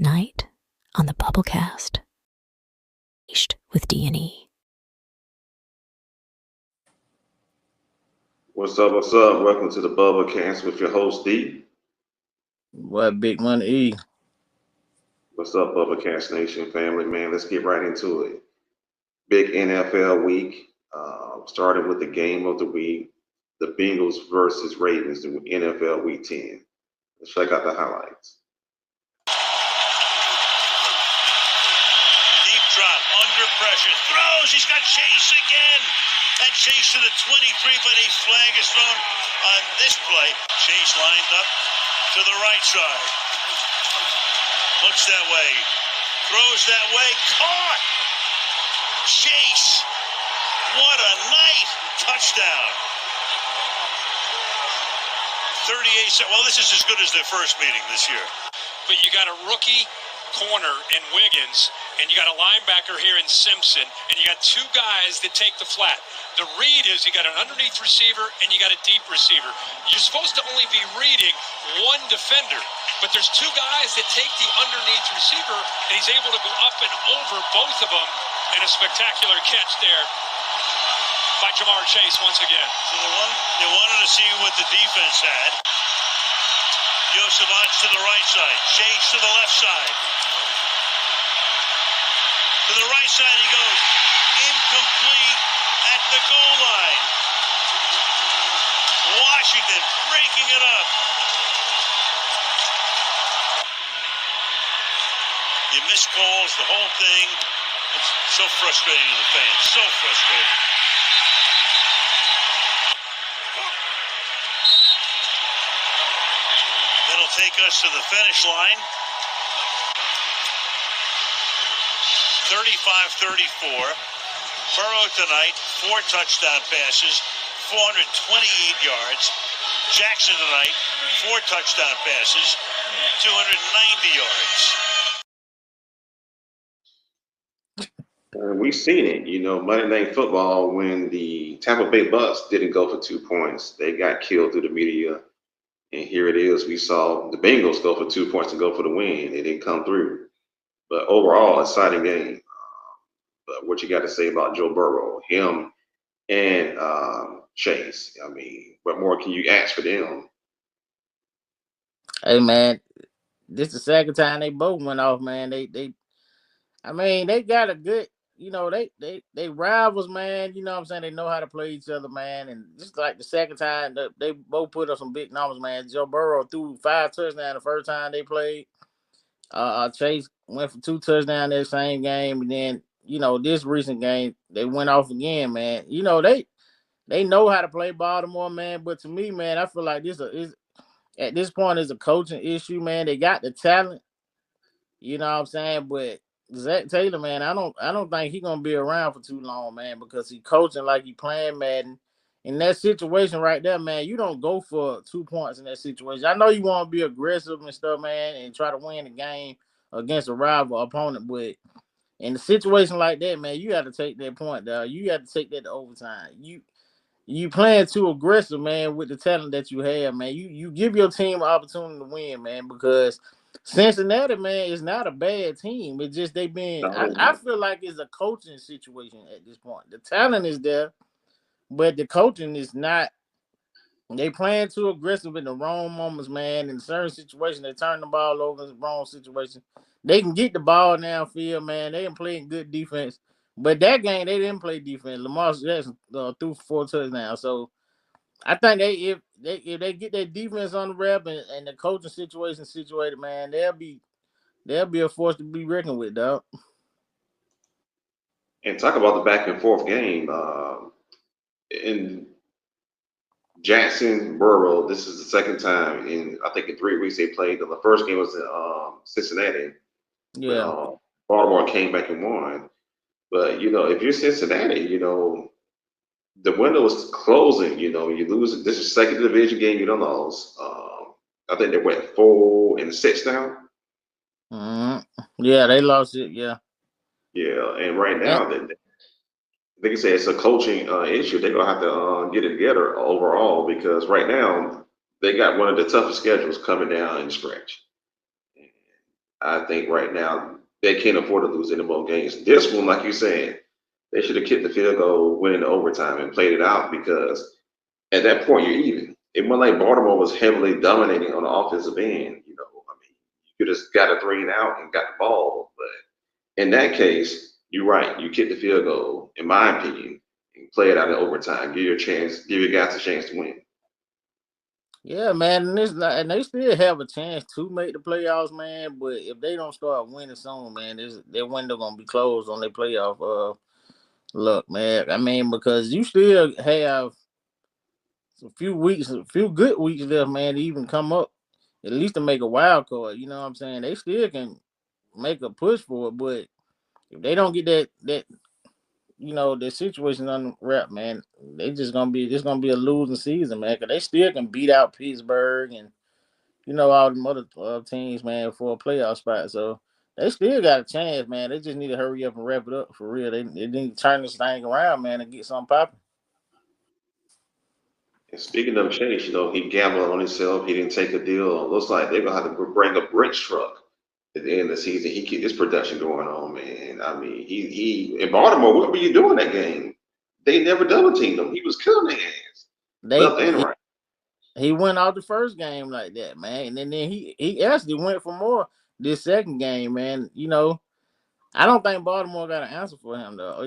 Tonight on the Bubblecast, with D&E. What's up? What's up? Welcome to the Bubblecast with your host D. What big money E? What's up, Bubblecast Nation family? Man, let's get right into it. Big NFL week. Starting with the game of the week, the Bengals versus Ravens in NFL Week 10. Let's check out the highlights. Deep drop, under pressure, throws. He's got Chase again. And Chase to the 23, but a flag is thrown on this play. Chase lined up to the right side. Looks that way. Throws that way. Caught! Chase. What a night. Touchdown. 38 seconds. Well, this is as good as their first meeting this year. But you got a rookie corner in Wiggins, and you got a linebacker here in Simpson, and you got two guys that take the flat. The read is you got an underneath receiver and you got a deep receiver. You're supposed to only be reading one defender, but there's two guys that take the underneath receiver, and he's able to go up and over both of them, and a spectacular catch there by Jamar Chase once again. So they wanted to see what the defense had. Josevac to the right side, Chase to the left side. To the right side he goes, incomplete at the goal line. Washington breaking it up. You miss calls, the whole thing. It's so frustrating to the fans, so frustrating. That'll take us to the finish line. 35-34. Burrow tonight, 4 touchdown passes, 428 yards. Jackson tonight, 4 touchdown passes, 290 yards. We've seen it, Monday Night Football when the Tampa Bay Bucks didn't go for 2 points. They got killed through the media. And here it is. We saw the Bengals go for 2 points and go for the win. They didn't come through. But overall, exciting game. But what you got to say about Joe Burrow, him and Chase? I mean, what more can you ask for them? Hey man, this is the second time they both went off, man. They got a good, they rivals, man. You know what I'm saying? They know how to play each other, man. And just like the second time, they both put up some big numbers, man. Joe Burrow threw 5 touchdowns the first time they played. Chase went for 2 touchdowns that same game, and then this recent game they went off again, man. They know how to play Baltimore, man. But to me, man, I feel like this is at this point is a coaching issue, man. They got the talent, you know what I'm saying, but Zach Taylor, man, I don't think he's gonna be around for too long, man, because he coaching like he playing Madden. In that situation right there, man, you don't go for 2 points in that situation. I know you want to be aggressive and stuff, man, and try to win the game against a rival opponent, but in a situation like that, man, you got to take that point down. You got to take that to overtime. You playing too aggressive, man, with the talent that you have, man. You give your team an opportunity to win, man, because Cincinnati, man, is not a bad team. It's just they been. I feel like it's a coaching situation at this point. The talent is there, but the coaching is not. They playing too aggressive in the wrong moments, man. In certain situations, they turn the ball over in the wrong situation. They can get the ball downfield, man. They didn't play good defense. But that game, they didn't play defense. Lamar Jackson threw 4 touchdowns. So I think if they get their defense on the rep and the coaching situation situated, man, they'll be a force to be reckoned with, dog. And talk about the back and forth game. In Jackson, Burrow, this is the second time in, I think, in 3 weeks they played. The first game was in Cincinnati. Yeah. Baltimore came back and won. But, if you're Cincinnati, the window is closing. You lose. This is second division game you don't lose. I think they went 4-6 now. Yeah, they lost it. Yeah. Yeah, and right now, they can say it's a coaching issue. They're going to have to get it together overall because right now they got one of the toughest schedules coming down in the stretch. I think right now they can't afford to lose any more games. This one, like you said, they should have kicked the field goal, went into overtime, and played it out because at that point you're even. It wasn't like Baltimore was heavily dominating on the offensive end. I mean, you could have got a 3 and out and got the ball, but in that case, you're right. You kick the field goal, in my opinion, and play it out in overtime. Give your guys a chance to win. Yeah, man, and they still have a chance to make the playoffs, man. But if they don't start winning soon, man, their window gonna be closed on their playoff luck, man. I mean, because you still have a few good weeks left, man, to even come up, at least to make a wild card. You know what I'm saying? They still can make a push for it, but if they don't get that the situation unwrapped, man, they just gonna be a losing season, man. Cause they still can beat out Pittsburgh and all the other teams, man, for a playoff spot. So they still got a chance, man. They just need to hurry up and wrap it up for real. They need to turn this thing around, man, and get something popping. And speaking of Chase, he gambled on himself. He didn't take a deal. Looks like they're gonna have to bring a Brinks truck at the end of the season. He keep his production going on, man. I mean, he in Baltimore. What were you doing that game? They never double teamed him. He was killing their ass, They left and right. he went out the first game like that, man, and then he actually went for more this second game, man. I don't think Baltimore got an answer for him though.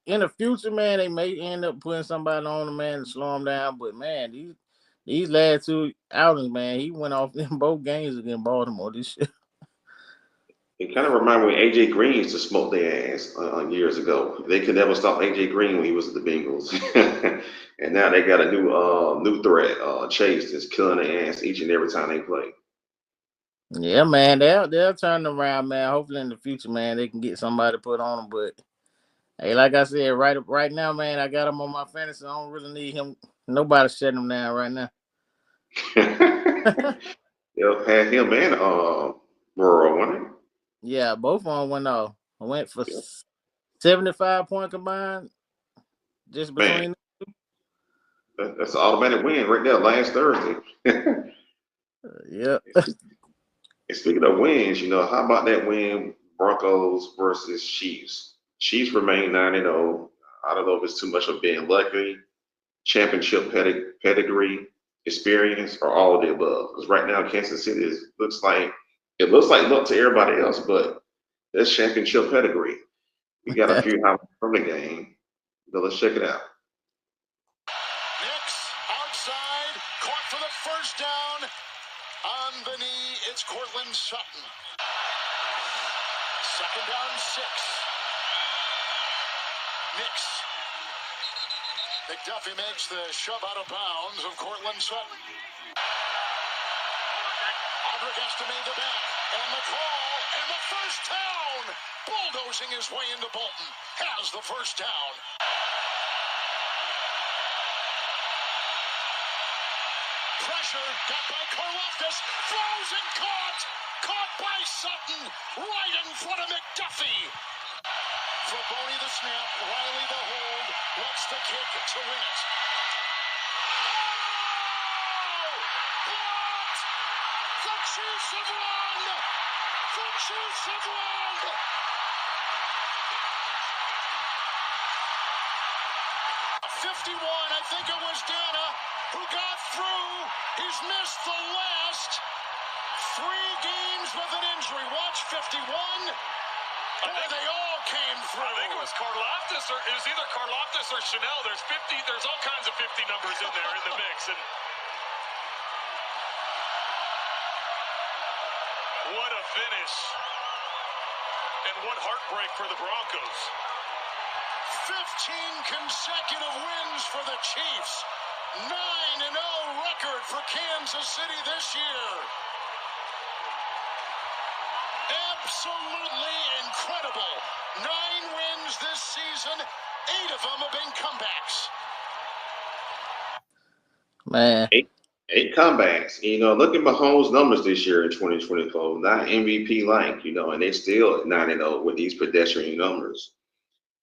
In the future, man, they may end up putting somebody on him, man, to slow him down. But man, these last two outings, man, he went off in both games against Baltimore this year. It kind of reminded me when AJ Green used to smoke their ass years ago. They could never stop AJ Green when he was at the Bengals, and now they got a new threat, Chase, that's killing their ass each and every time they play. Yeah, man, they'll turn around, man. Hopefully in the future, man, they can get somebody to put on them. But hey, like I said, right now, man, I got him on my fantasy. I don't really need him. Nobody shutting him down right now. They'll have him and Burrow, won't it? Yeah, both of them went off. I went for Yeah. 75-point combined just Man, between. that's an automatic win right there last Thursday. Yeah. And speaking of wins, how about that win, Broncos versus Chiefs? Chiefs remain 9-0. I don't know if it's too much of being lucky, championship pedigree, experience, or all of the above. Because right now, Kansas City looks like luck to everybody else, but that's championship pedigree. We got a few highlights from the game. So let's check it out. Nix outside, caught for the first down. On the knee, it's Cortland Sutton. Second down, 6. Nix. McDuffie makes the shove out of bounds of Cortland Sutton. Audric estimated the back, and the call, and the first down. Bulldozing his way into Bolton. Has the first down. Pressure, got by Karlaftis, throws and caught! Caught by Sutton, right in front of McDuffie. Fraboni the snap, Riley the hold, what's the kick to win it? Oh! Blocked! The Chiefs have won! The Chiefs have won! A 51, I think it was Dana, who got through. He's missed the last 3 games with an injury. Watch 51. Boy, they all came through. I think it was Karlaftis, or it was either Karlaftis or Chanel. There's 50. There's all kinds of 50 numbers in there in the mix. And what a finish! And what heartbreak for the Broncos. 15 consecutive wins for the Chiefs. 9-0 record for Kansas City this year. Absolutely incredible. 9 wins this season. 8 of them have been comebacks. Man. Eight comebacks. Look at Mahomes' numbers this year in 2024. Not MVP like, and they still at 9-0 with these pedestrian numbers.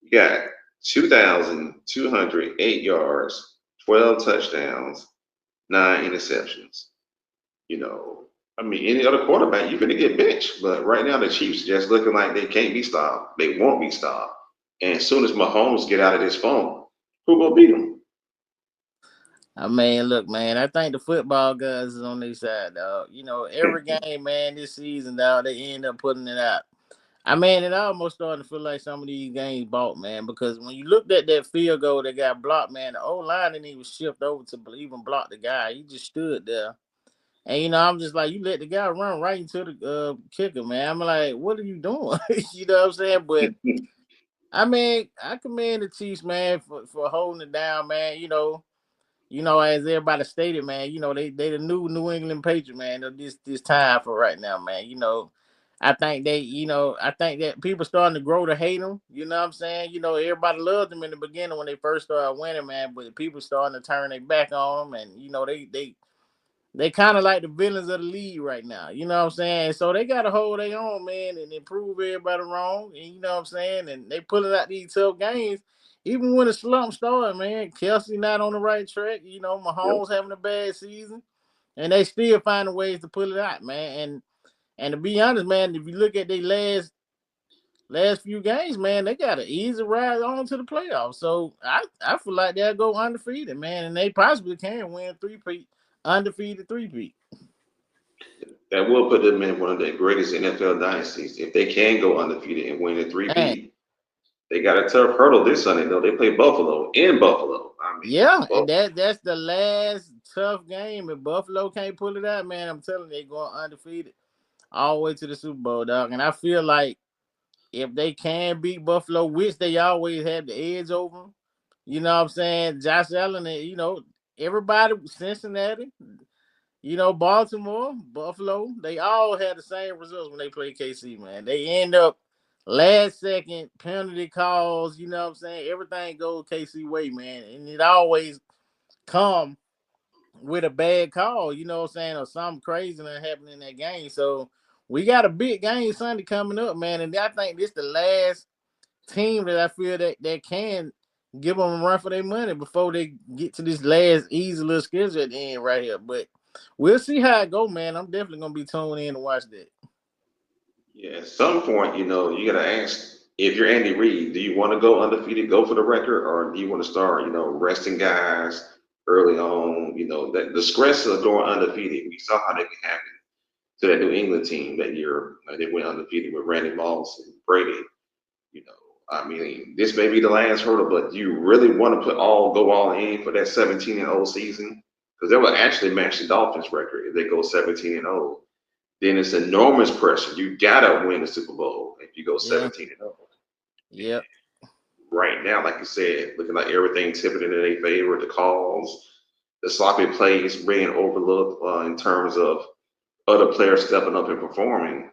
You got 2,208 yards, 12 touchdowns, 9 interceptions. I mean, any other quarterback, you're gonna get benched. But right now, the Chiefs just looking like they can't be stopped. They won't be stopped. And as soon as Mahomes get out of this phone, who gonna beat him? I mean, look, man, I think the football guys is on their side, dog. You know, every game, man, this season, dog, they end up putting it out. I mean, it almost starting to feel like some of these games bought, man, because when you looked at that field goal that got blocked, man, the old line didn't even shift over to even block the guy. He just stood there. And you know, I'm just like, you let the guy run right into the kicker, man. I'm like, what are you doing? You know what I'm saying? But I mean, I commend the Chiefs, man, for holding it down, man. As everybody stated, man, they the new New England Patriots, man. This time for right now, man. I think that people starting to grow to hate them. You know what I'm saying? Everybody loved them in the beginning when they first started winning, man. But people starting to turn their back on them, and they kind of like the villains of the league right now. You know what I'm saying? So they got to hold their own, man, and prove everybody wrong. And you know what I'm saying? And they pulling out these tough games. Even when the slump started, man, Kelsey not on the right track. Yep. Mahomes having a bad season. And they still finding ways to pull it out, man. And to be honest, man, if you look at their last few games, man, they got an easy ride on to the playoffs. So I feel like they'll go undefeated, man, and they possibly can win three-peat, undefeated three-peat. That will put them in one of the greatest NFL dynasties. If they can go undefeated and win a Man, three-peat, they got a tough hurdle this Sunday, though. They play Buffalo in Buffalo. I mean, yeah, and Buffalo. that's the last tough game. If Buffalo can't pull it out, man, I'm telling you, they going undefeated all the way to the Super Bowl, dog. And I feel like if they can beat Buffalo, which they always have the edge over 'em, you know what I'm saying? Josh Allen, and everybody, Cincinnati, Baltimore, Buffalo, they all had the same results when they played KC, man. They end up last second penalty calls, you know what I'm saying? Everything goes KC way, man. And it always come with a bad call, you know what I'm saying, or something crazy that happened in that game. So we got a big game Sunday coming up, man. And I think this the last team that I feel that can give them a run for their money before they get to this last easy little schedule at the end right here. But we'll see how it go, man. I'm definitely gonna be tuned in to watch that. Yeah, at some point, you got to ask if you're Andy Reid, do you want to go undefeated, go for the record, or do you want to start, resting guys early on? That the stress of going undefeated. We saw how that can happen to that New England team that year. They went undefeated with Randy Moss and Brady. You know, I mean, this may be the last hurdle, but do you really want to go all in for that 17-0 season? Because they will actually match the Dolphins record if they go 17-0. Then it's enormous pressure. You gotta win the Super Bowl if you go Yeah, 17-0. yeah, Right now, like you said, looking like everything tipping in their favor, the calls, the sloppy plays being overlooked in terms of other players stepping up and performing,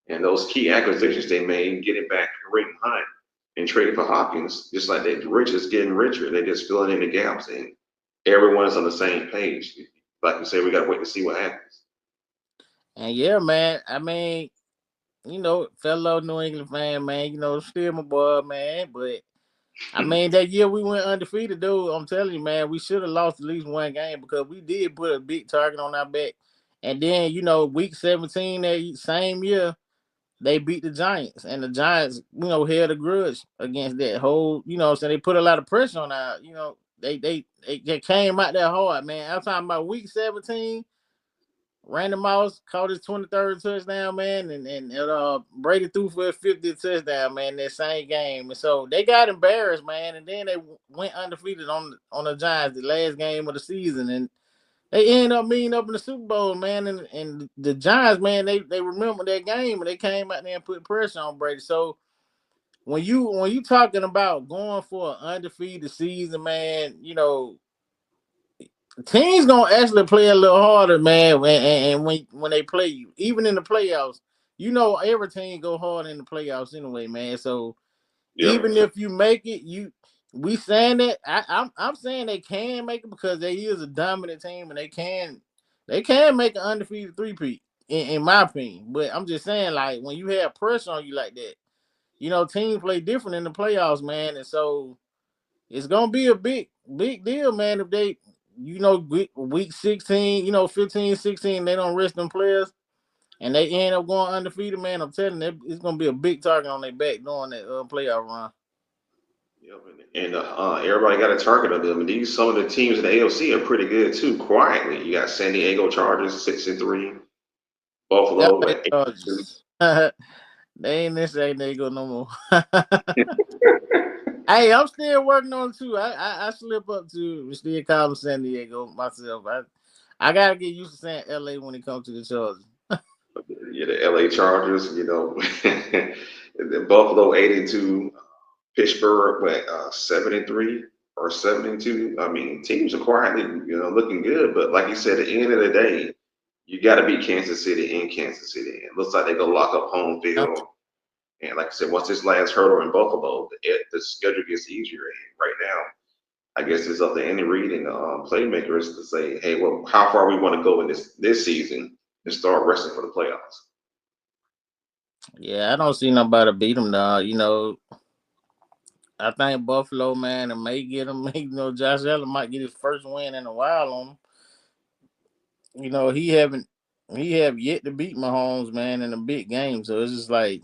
and those key acquisitions they made, getting back Kareem Hunt and trading for Hopkins, just like that, the rich is getting richer. They're just filling in the gaps, and everyone is on the same page. Like you say, we got to wait to see what happens. and yeah, man. I mean, fellow New England fan, man. Still my boy, man. But I mean, that year we went undefeated, dude. I'm telling you, man, we should have lost at least one game because we did put a big target on our back. And then, week 17 that same year, they beat the Giants, and the Giants, held a grudge against that whole, so they put a lot of pressure on our, they came out there hard, man. I'm talking about week 17. Randy Moss caught his 23rd touchdown, man, and Brady threw for his 50th touchdown, man, that same game. And so they got embarrassed, man, and then they went undefeated on the Giants the last game of the season, and they ended up meeting up in the Super Bowl, man, and the Giants, man, they remember that game and they came out there and put pressure on Brady. So when you talking about going for an undefeated season, man, teams gonna actually play a little harder, man, and when they play you, even in the playoffs, every team go hard in the playoffs anyway, man. So Yeah, even if you make it, we saying that I'm saying they can make it because they is a dominant team and they can make an undefeated three-peat in my opinion. But I'm just saying, like, when you have pressure on you like that, teams play different in the playoffs, man, and so it's gonna be a big deal, man, if they week 16, 15, 16, they don't rest them players. and they end up going undefeated, man, I'm telling you, it's gonna be a big target on their back during that playoff run. Yep, and everybody got a target on them. And these some of the teams in the AFC are pretty good too. Quietly, you got San Diego Chargers 6-3, Buffalo LA at 8-2. Chargers. They ain't in San Diego no more. Hey, I'm still working on it too. I slip up to still call them San Diego myself. I gotta get used to saying LA when it comes to the Chargers. Yeah, the LA Chargers, you know, the Buffalo 8-2, Pittsburgh, 7-3 or 7-2. I mean, teams are quietly, looking good. But like you said, at the end of the day, you got to beat Kansas City in Kansas City. It looks like they're gonna lock up home field. And like I said, once this last hurdle in Buffalo, the schedule gets easier. And right now, I guess it's up to Andy Reid and playmakers to say, hey, well, how far we want to go in this season and start resting for the playoffs. Yeah, I don't see nobody beat them now. I think Buffalo, man, and may get him. Josh Allen might get his first win in a while on him. He have yet to beat Mahomes, man, in a big game. So it's just like,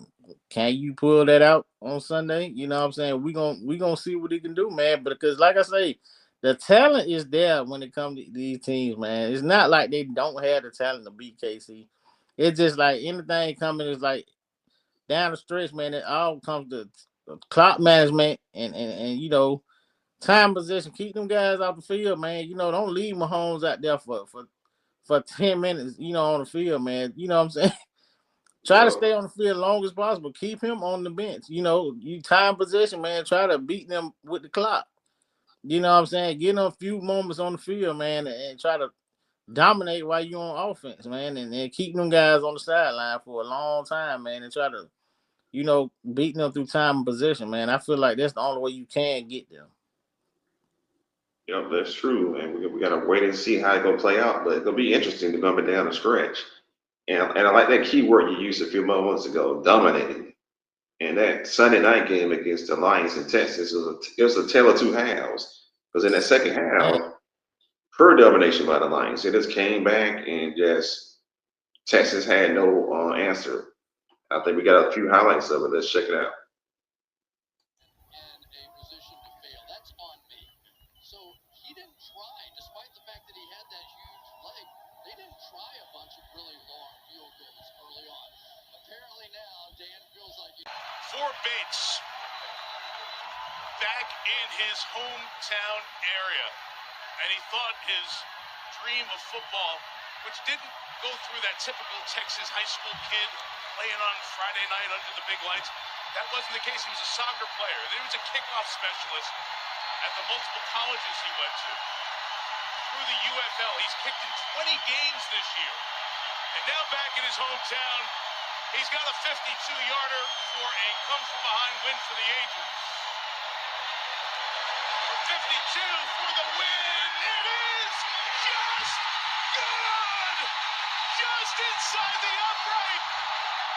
can you pull that out on Sunday? You know what I'm saying? We gonna see what he can do, man. But because like I say, the talent is there when it comes to these teams, man. It's not like they don't have the talent to beat KC. It's just like anything coming is like down the stretch, man. It all comes to clock management and time possession. Keep them guys off the field, man. Don't leave Mahomes out there for 10 minutes, on the field, man. You know what I'm saying? Try to Yeah, stay on the field as long as possible. Keep him on the bench. You time possession, man. Try to beat them with the clock. You know what I'm saying? Get them a few moments on the field, man, and try to dominate while you on offense, man, and keep them guys on the sideline for a long time, man, and try to, beat them through time and possession, man. I feel like that's the only way you can get them. yeah, that's true. And we got to wait and see how it's going to play out. But it's going to be interesting to go up and down the stretch. And I like that key word you used a few moments ago, dominating. And that Sunday night game against the Lions in Texas was a tale of two halves. Because in that second Yeah. half, per domination by the Lions, they just came back and just Texas had no answer. I think we got a few highlights of it. Let's check it out. For Bates, back in his hometown area, and he thought his dream of football, which didn't go through that typical Texas high school kid playing on Friday night under the big lights, that wasn't the case. He was a soccer player. He was a kickoff specialist at the multiple colleges he went to. Through the UFL, he's kicked in 20 games this year. And now back in his hometown, he's got a 52-yarder for a come-from-behind win for the Agents. 52 for the win. It is just good. Just inside the upright.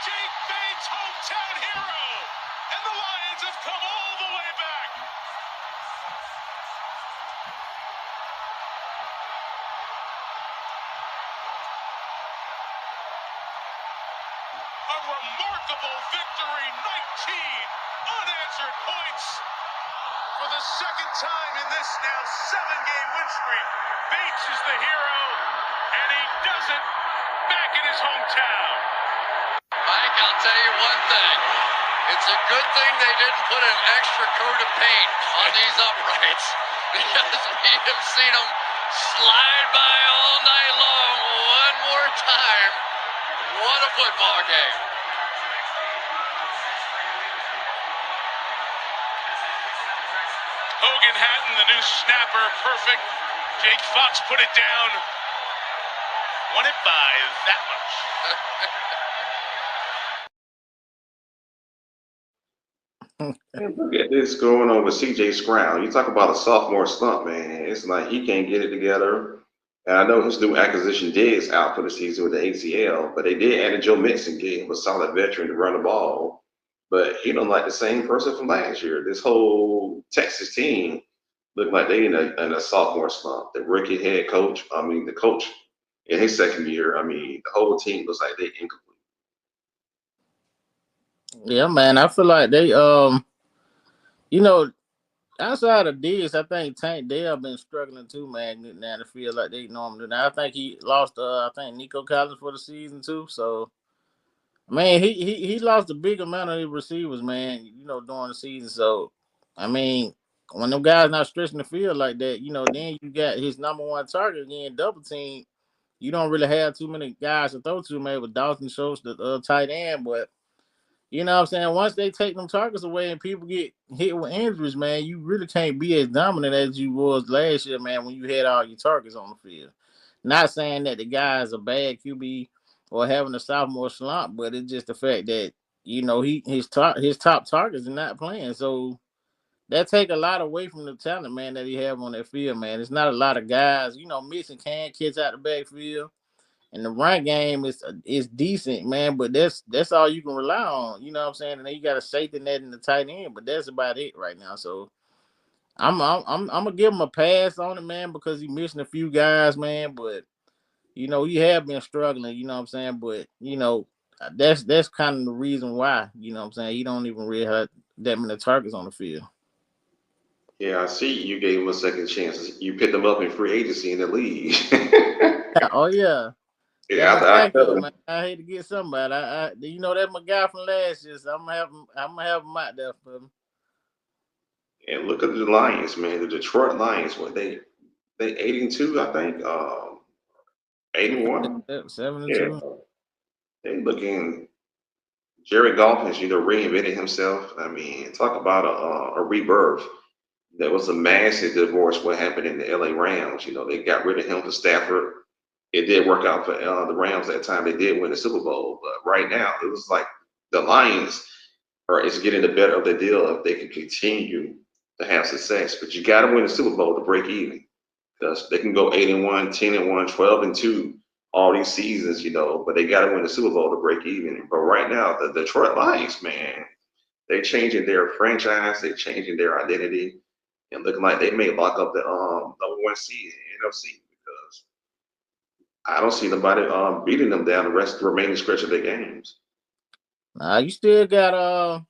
Jake Bates, hometown hero. And the Lions have come all the way back. A remarkable victory, 19 unanswered points. For the second time in this now 7-game win streak, Bates is the hero, and he does it back in his hometown. Mike, I'll tell you one thing. It's a good thing they didn't put an extra coat of paint on these uprights because we have seen them slide by all night long one more time. What a football game. Hogan Hatton, the new snapper, perfect. Jake Fox put it down. Won it by that much. Look at this going on with CJ Stroud. You talk about a sophomore slump, man. It's like he can't get it together. And I know his new acquisition Diggs out for the season with the ACL, but they did add a Joe Mixon, gave him a solid veteran to run the ball. But he don't like the same person from last year. This whole Texas team looked like they in a sophomore slump. The rookie head coach, the coach in his second year, the whole team looks like they incomplete. Yeah, man. I feel like they you know, outside of this, I think Tank Dell been struggling too, man, getting down the field like they normally do. Now I think he lost I think Nico Collins for the season too. So man, he lost a big amount of his receivers, man, during the season. So I mean, when them guys not stretching the field like that, then you got his number one target again, double team. You don't really have too many guys to throw to, man, with Dalton Schultz, the tight end, but you know what I'm saying? Once they take them targets away and people get hit with injuries, man, you really can't be as dominant as you was last year, man, when you had all your targets on the field. Not saying that the guy's a bad QB or having a sophomore slump, but it's just the fact that, his top targets are not playing. So that take a lot away from the talent, man, that he have on that field, man. It's not a lot of guys, mixing can kids out the backfield. And the run game is decent, man, but that's all you can rely on. You know what I'm saying? And then you got a safety net in the tight end, but that's about it right now. So I'm gonna give him a pass on it, man, because he missing a few guys, man. But he have been struggling. You know what I'm saying? But that's kind of the reason why. You know what I'm saying? He don't even really have that many targets on the field. Yeah, I see you gave him a second chance. You picked him up in free agency in the league. Oh yeah. Yeah, Got my I backup, felt him. man. I hate to get somebody. That's my guy from last year, so I'm gonna have him out there for him. And look at the Lions, man. The Detroit Lions, what they 8-2, I think. 8-1. Seven and Yeah, two. they looking. Jared Goff has reinvented himself. I mean, talk about a rebirth. There was a massive divorce. What happened in the LA Rams? They got rid of him to Stafford. It did work out for the Rams that time. They did win the Super Bowl, but right now it was like the Lions are is getting the better of the deal if they can continue to have success. But you got to win the Super Bowl to break even because they can go 8-1, 10-1, 12-2 all these seasons, but they got to win the Super Bowl to break even. But right now, the Detroit Lions, man, they changing their franchise, they changing their identity, and looking like they may lock up the number one seed in the NFC because I don't see nobody beating them down the remaining stretch of their games. You still got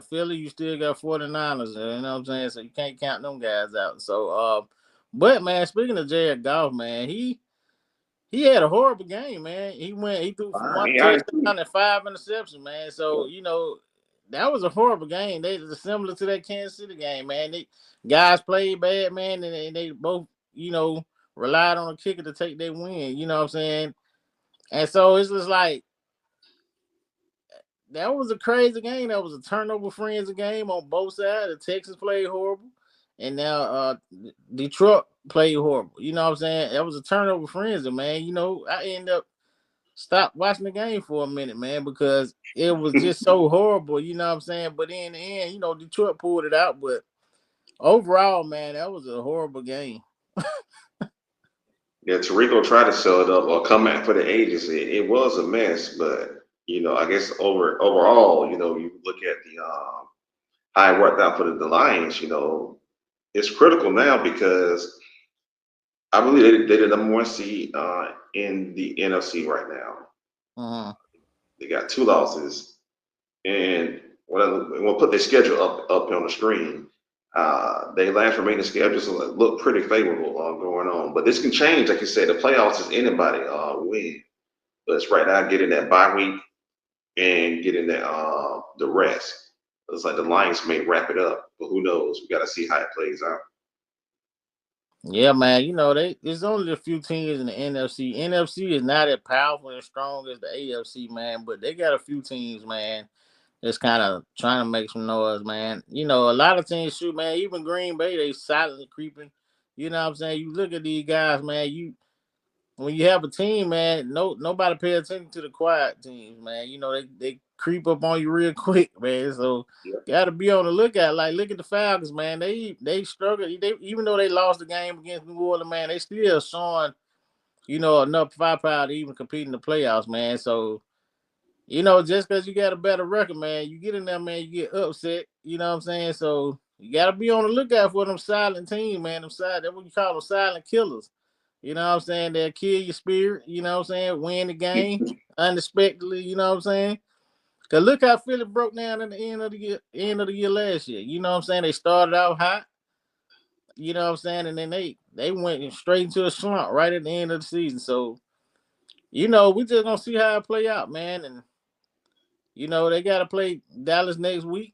Philly, you still got 49ers, you know what I'm saying? So you can't count them guys out. So but man, speaking of Jared Goff, man, he had a horrible game, man. He threw for I one mean, I agree. touchdown and five interceptions, man. So, that was a horrible game. They were similar to that Kansas City game, man. They guys played bad, man, and they both, relied on a kicker to take their win. You know what I'm saying? And so it's just like that was a crazy game. That was a turnover frenzy game on both sides. The Texas played horrible, and now Detroit played horrible. You know what I'm saying? That was a turnover frenzy, man. I end up stopped watching the game for a minute, man, because it was just so horrible. You know what I'm saying? But in the end, Detroit pulled it out. But overall, man, that was a horrible game. Yeah, Tarico tried to sell it up or come back for the agency. It was a mess, but I guess overall, you look at the how it worked out for the Lions. It's critical now because I believe they're the number one seed in the NFC right now. Uh-huh. They got two losses, and we'll put their schedule up on the screen. They last remaining schedules look pretty favorable going on, but this can change. Like you said, the playoffs is anybody win. But it's right now getting that bye week and getting that the rest. It's like the Lions may wrap it up, but who knows? We got to see how it plays out. Yeah, man. There's only a few teams in the NFC. NFC is not as powerful and strong as the AFC, man, but they got a few teams, man, that's kind of trying to make some noise, man. A lot of teams shoot, man. Even Green Bay, they silently creeping. You know what I'm saying? You look at these guys, man. When you have a team, man, nobody pay attention to the quiet teams, man. They creep up on you real quick, man. So Yeah. got to be on the lookout. Like, look at the Falcons, man. They struggle. Even though they lost the game against New Orleans, man, they still showing enough firepower to even compete in the playoffs, man. So just because you got a better record, man, you get in there, man, you get upset. You know what I'm saying? So you got to be on the lookout for them silent teams, man. That's what you call them, silent killers. You know what I'm saying? They'll kill your spirit. You know what I'm saying? Win the game unexpectedly. You know what I'm saying? Cause look how Philly broke down in the end of the year last year. You know what I'm saying? They started out hot. You know what I'm saying? And then they went straight into a slump right at the end of the season. So, we just gonna see how it play out, man. And they gotta play Dallas next week.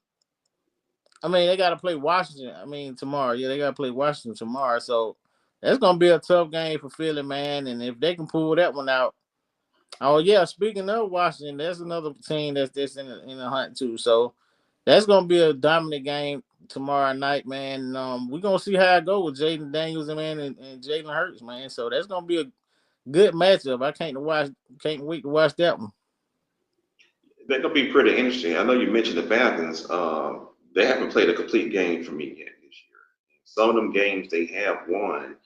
I mean, they gotta play Washington. I mean, tomorrow. Yeah, they gotta play Washington tomorrow. So that's gonna be a tough game for Philly, man. And if they can pull that one out. Oh yeah, speaking of Washington, that's another team that's in the hunt too. So that's gonna be a dominant game tomorrow night, man. We're gonna see how it goes with Jaden Daniels and Jalen Hurts, man. So that's gonna be a good matchup. I can't wait to watch that one. They're gonna be pretty interesting. I know you mentioned the Falcons. They haven't played a complete game for me yet this year. Some of them games they have won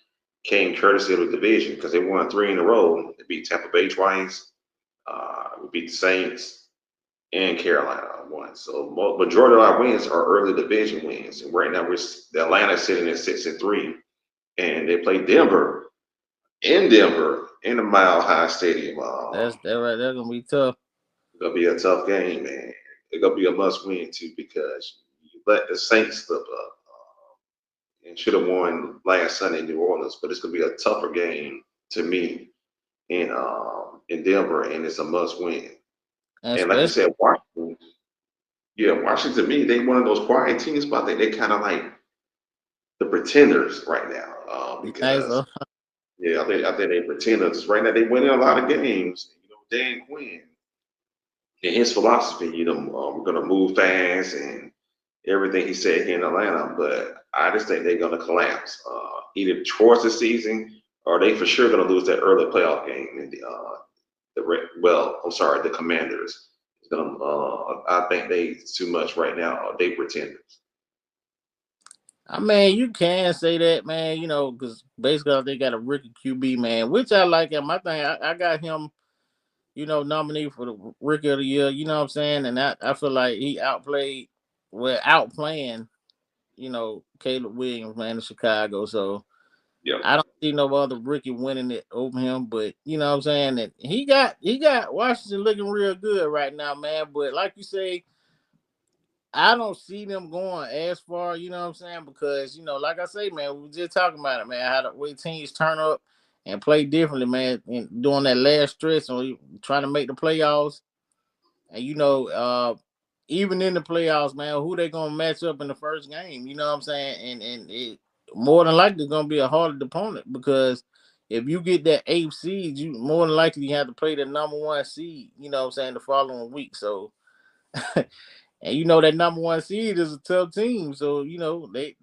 came courtesy of the division because they won three in a row. They beat Tampa Bay twice. We beat the Saints and Carolina won. So majority of our wins are early division wins. And right now the Atlanta's sitting at 6-3, and they play Denver in the Mile High Stadium. That's that right. That's gonna be tough. It's gonna be a tough game, man. It's gonna be a must win too because you let the Saints slip up and should have won last Sunday in New Orleans, but it's gonna be a tougher game to me in Denver, and it's a must win. And And like you especially, said, Washington, yeah, Washington to me, they one of those quiet teams, but they kind of like the pretenders right now nice. because yeah, I think they pretenders right now. They winning a lot of games. Dan Quinn and his philosophy, we're gonna move fast and everything he said here in Atlanta, but I just think they're gonna collapse either towards the season or they for sure gonna lose that early playoff game in the Commanders. It's gonna, I think they too much right now. They pretenders. I mean, you can say that, man. Because basically they got a rookie QB, man, which I like him. I got him. Nominee for the rookie of the year. You know what I'm saying? And I feel like he outplaying, Caleb Williams, man, in Chicago. So Yep. I don't see no other rookie winning it over him. But you know what I'm saying? That he got Washington looking real good right now, man. But like you say, I don't see them going as far, you know what I'm saying? Because, like I say, man, we were just talking about it, man, how the way teams turn up and play differently, man, and during that last stretch and trying to make the playoffs. And, even in the playoffs, man, who they going to match up in the first game, you know what I'm saying? And it more than likely going to be a harder opponent because if you get that 8th seed, you more than likely have to play the number 1 seed, you know what I'm saying, the following week. So, and that number 1 seed is a tough team. So, they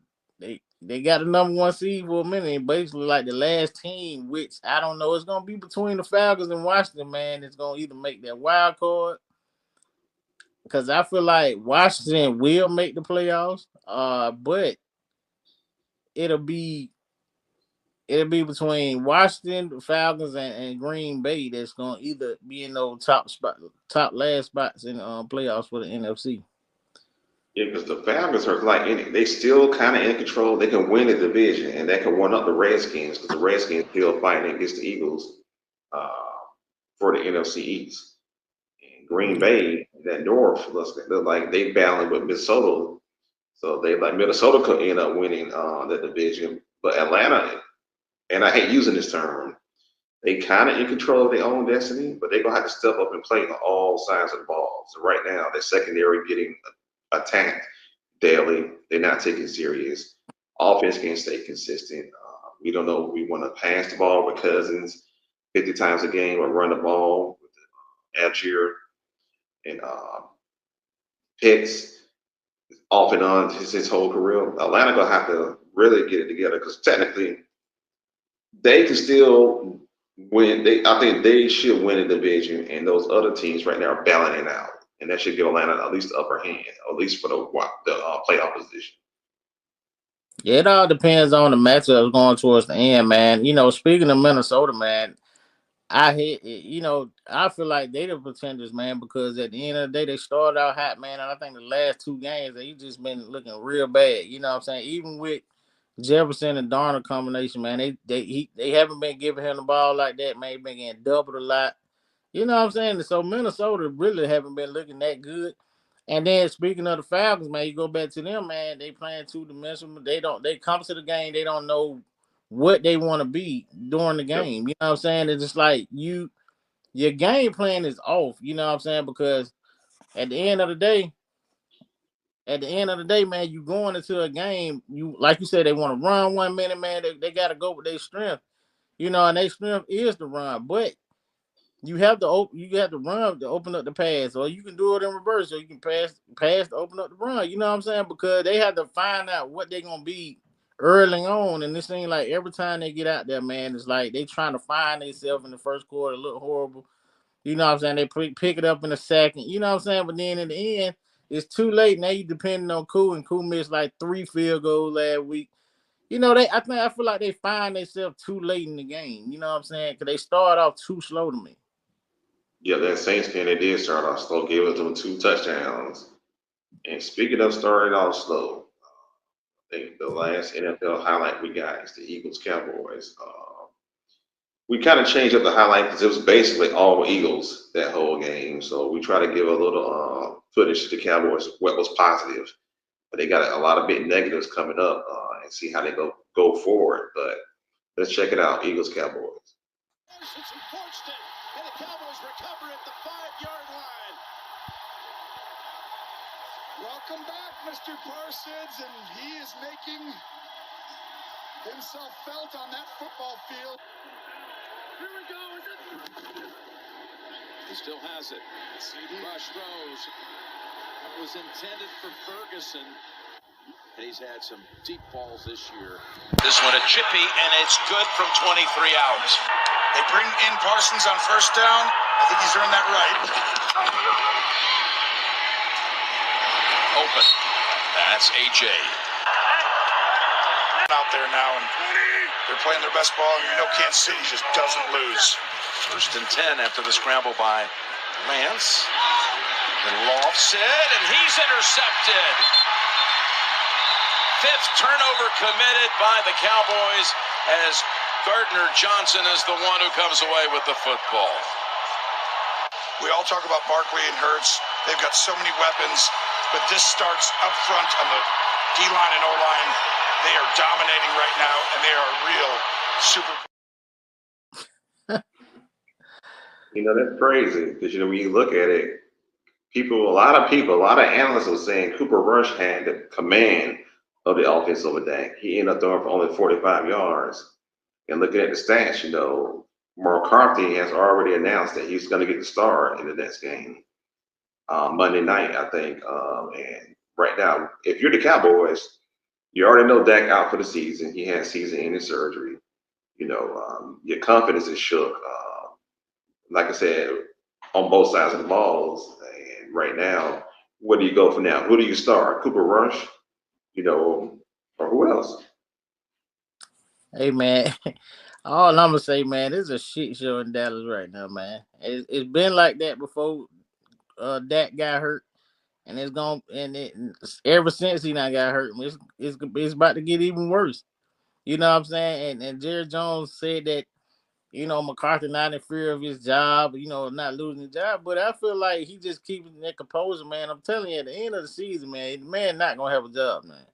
got the number 1 seed for a minute. And basically like the last team, which I don't know, it's gonna be between the Falcons and Washington, man. It's gonna either make that wild card. Because I feel like Washington will make the playoffs. But it'll be between Washington, the Falcons, and Green Bay that's gonna either be in those top last spots in playoffs for the NFC. Yeah, because the Falcons are they still kind of in control. They can win the division, and that can one up the Redskins because the Redskins still fighting against the Eagles uh, for the NFC East. And Green Bay, that North, they're like they battling with Minnesota, so they like Minnesota could end up winning the division, but Atlanta, and I hate using this term, they kind of in control of their own destiny, but they're gonna have to step up and play on all sides of the ball. So right now, their secondary getting attacked daily. They're not taking serious. Offense can't stay consistent. We don't know if we want to pass the ball with Cousins 50 times a game or run the ball with Algier and Pitts off and on his whole career. Atlanta gonna have to really get it together because technically they can still win. I think they should win a division, and those other teams right now are balancing out, and that should give Atlanta at least the upper hand, at least for the playoff position. Yeah, it all depends on the matchups going towards the end, man. Speaking of Minnesota, man, I hate it. I feel like they the pretenders, man, because at the end of the day, they started out hot, man, and I think the last 2 games they just been looking real bad. You know what I'm saying? Even with Jefferson and Darnold combination, man, they haven't been giving him the ball like that, man. He been getting doubled a lot. You know what I'm saying? So Minnesota really haven't been looking that good. And then speaking of the Falcons, man, you go back to them, man. They playing two dimensional. They come to the game. They don't know what they want to be during the Yep. game. You know what I'm saying? It's just like your game plan is off. You know what I'm saying? Because at the end of the day, man, you going into a game. You like you said, they want to run 1 minute, man. They got to go with their strength. You know, and their strength is the run, but you have to run to open up the pass, or you can do it in reverse, or you can pass to open up the run. You know what I'm saying? Because they have to find out what they're gonna be early on, and this thing like every time they get out there, man, it's like they trying to find themselves in the first quarter, look horrible. You know what I'm saying? They pick it up in the second. You know what I'm saying? But then in the end, it's too late. Now you depending on Koo, and Koo missed like 3 field goals last week. You know, I feel like they find themselves too late in the game. You know what I'm saying? Because they start off too slow to me. Yeah, that Saints game, they did start off slow, gave them 2 touchdowns. And speaking of starting off slow, I think the last NFL highlight we got is the Eagles Cowboys. We kind of changed up the highlight because it was basically all Eagles that whole game. So we try to give a little footage to the Cowboys, what was positive. But they got a lot of big negatives coming up and see how they go forward. But let's check it out, Eagles Cowboys. Forced it, and the Cowboys recover at the 5-yard line. Welcome back, Mr. Parsons, and he is making himself felt on that football field. Here we go. He still has it. CD Rush throws. That was intended for Ferguson. And he's had some deep balls this year. This one a chippy, and it's good from 23 out. They bring in Parsons on first down. I think he's earned that right. Open. That's AJ. Out there now, and they're playing their best ball. You know Kansas City just doesn't lose. First and 10 after the scramble by Lance. And lofts it, and he's intercepted. 5th turnover committed by the Cowboys as Gardner Johnson is the one who comes away with the football. We all talk about Barkley and Hurts. They've got so many weapons, but this starts up front on the D-line and O-line. They are dominating right now, and they are real super. You know, that's crazy because, you know, when you look at it, a lot of analysts were saying Cooper Rush had the command of the offense over Dak. He ended up throwing for only 45 yards. And looking at the stats, you know, McCarthy has already announced that he's going to get the start in the next game, Monday night, I think. And right now, if you're the Cowboys, you already know Dak out for the season. He has season-ending surgery. You know, your confidence is shook. Like I said, on both sides of the balls. And right now, where do you go from now? Who do you start? Cooper Rush, you know, or who else? Hey man, all I'm gonna say, man, this is a shit show in Dallas right now, man. It's been like that before Dak got hurt, and it's gone, ever since he not got hurt, it's about to get even worse. You know what I'm saying? And Jerry Jones said that, you know, McCarthy not in fear of his job, you know, not losing his job. But I feel like he just keeping that composure, man. I'm telling you, at the end of the season, man, the man not gonna have a job, man.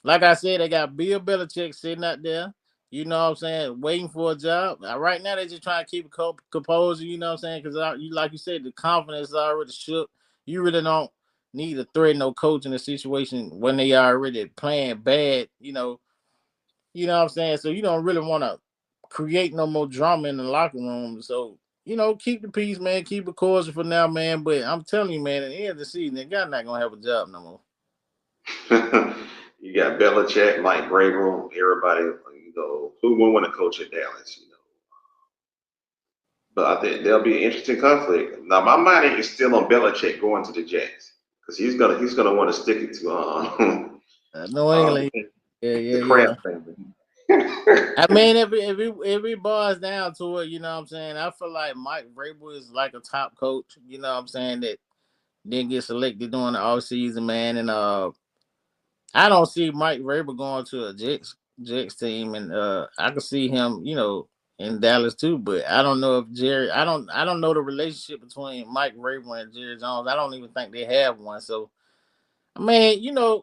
Like I said, they got Bill Belichick sitting out there, you know what I'm saying, waiting for a job. Right now, they just trying to keep a composure, you know what I'm saying, because like you said, the confidence is already shook. You really don't need to threaten no coach in a situation when they already playing bad, you know what I'm saying? So you don't really want to create no more drama in the locker room. So, you know, keep the peace, man. Keep it cordial for now, man. But I'm telling you, man, at the end of the season, the guy not going to have a job no more. You got Belichick, Mike Vrabel, everybody, you know, who would want to coach at Dallas, you know. But I think there'll be an interesting conflict. Now, my money is still on Belichick going to the Jets because he's gonna want to stick it to New England, the yeah. Kraft family. I mean, if it boils down to it, you know what I'm saying, I feel like Mike Vrabel is like a top coach, you know what I'm saying, that didn't get selected during the offseason, man. And I don't see Mike Vrabel going to a Jets team, and I can see him, you know, in Dallas too. But I don't know if Jerry. I don't know the relationship between Mike Vrabel and Jerry Jones. I don't even think they have one. So I mean,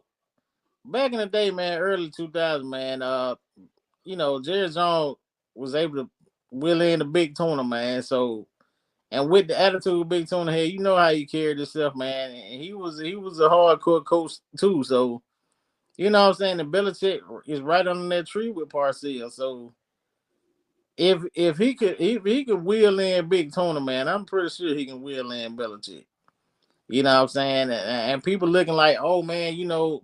back in the day, man, early 2000, man, Jerry Jones was able to wheel in the big tuna, man. So, and with the attitude of Big Tuna here, you know how he carried himself, man. And he was a hardcore coach too. So, you know what I'm saying? The Belichick is right under that tree with Parcells. So if he could wheel in Big Tuna, man, I'm pretty sure he can wheel in Belichick. You know what I'm saying? And people looking like, oh man,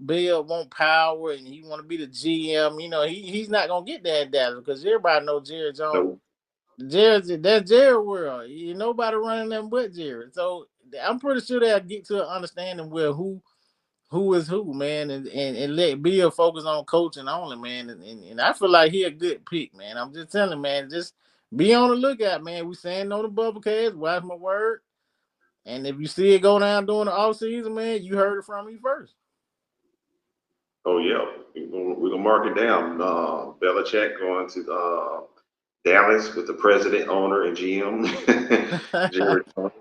Bill want power and he want to be the GM. He's not gonna get that in Dallas because everybody know Jerry Jones. No. That's Jerry world. Nobody running them but Jerry. So I'm pretty sure they'll get to an understanding where who is who, man, and let Bill focus on coaching only, man. And I feel like he a good pick, man. I'm just telling, man, just be on the lookout, man. We saying on the bubble cast, watch my word. And if you see it go down during the off season, man, you heard it from me first. Oh yeah, we're gonna mark it down. Belichick going to Dallas with the president, owner, and GM, Jerry. Oh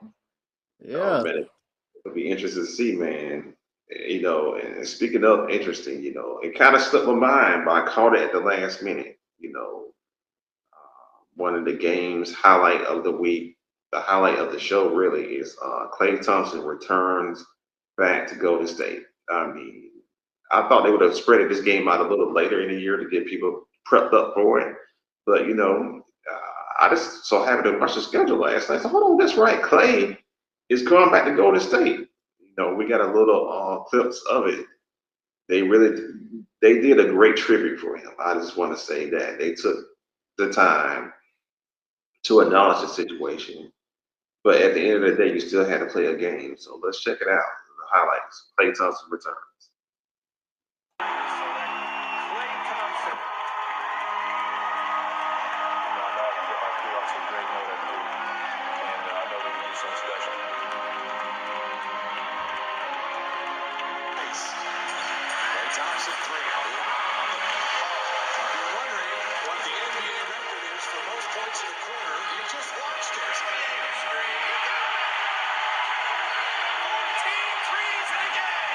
Yeah. man, it'll be interesting to see, man. And speaking of interesting, it kind of slipped my mind, but I caught it at the last minute. One of the games highlight of the week, the highlight of the show really is Clay Thompson returns back to Golden State. I mean, I thought they would have spread this game out a little later in the year to get people prepped up for it. But I just so happened to watch the schedule last night. So hold on, that's right. Clay is coming back to Golden State. We got a little clips of it. They did a great tribute for him. I just want to say that they took the time to acknowledge the situation. But at the end of the day, you still had to play a game. So let's check it out. The highlights. Clay Thompson returns. Thompson three. Wow. If you're wondering what the NBA record is for most points in a quarter, you just watched it. 14 threes in a game.